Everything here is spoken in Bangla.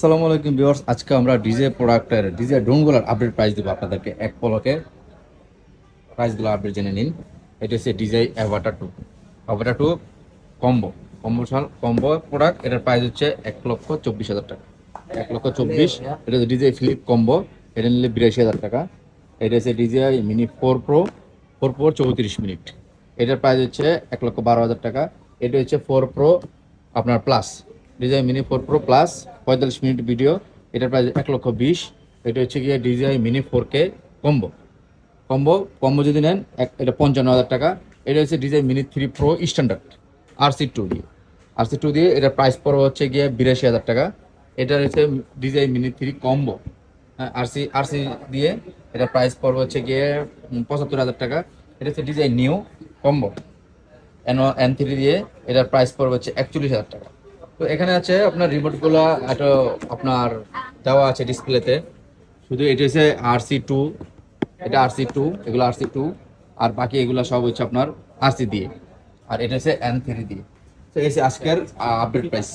আসসালামু আলাইকুম ভিউয়ার্স, আজকে আমরা ডিজে প্রোডাক্টের ডিজে ড্রোনগুলোর আপডেট প্রাইস দেবো আপনাদেরকে। এক পলকে প্রাইসগুলো আপডেট জেনে নিন। এটা হচ্ছে DJ avatar two combo combo product. এটার প্রাইস হচ্ছে 1,24,000 টাকা। 1,24,000। এটা হচ্ছে ডিজে ফ্লিপ কম্বো, এটা নিলে 82,000 টাকা। এটা হচ্ছে ডিজে মিনি 4 প্রো 34 মিনিট, এটার প্রাইস হচ্ছে 1,12,000 টাকা। এটা হচ্ছে 4 প্রো আপনার plus, ডিজাই mini 4 pro plus 45 minute video, এটার প্রাইস 1,20,000। এটা হচ্ছে গিয়ে ডিজাই mini 4K combo combo combo যদি নেন এটা 55,000 টাকা। এটা হচ্ছে ডিজাই মিনি 3 প্রো স্ট্যান্ডার্ড RC2 দিয়ে এটার প্রাইস পড়বে হচ্ছে গিয়ে 82,000 টাকা। এটা হচ্ছে ডিজাই মিনি 3 কম্বো, হ্যাঁ, আরসি দিয়ে এটার প্রাইস পড়বে হচ্ছে গিয়ে 75,000 টাকা। এটা হচ্ছে ডিজাইন নিউ কম্বো N3 দিয়ে এটার প্রাইস পড়বে হচ্ছে 41,000 টাকা। তো এখানে আছে আপনার রিমোটগুলো, এটা আপনার দেওয়া আছে ডিসপ্লেতে। শুধু এটা হচ্ছে RC2, এটা RC2, এগুলো RC2, আর বাকি এগুলো সব হচ্ছে আপনার RC দিয়ে, আর এটা হচ্ছে N3 দিয়ে। তো এই যে আজকের আপডেট প্রাইস।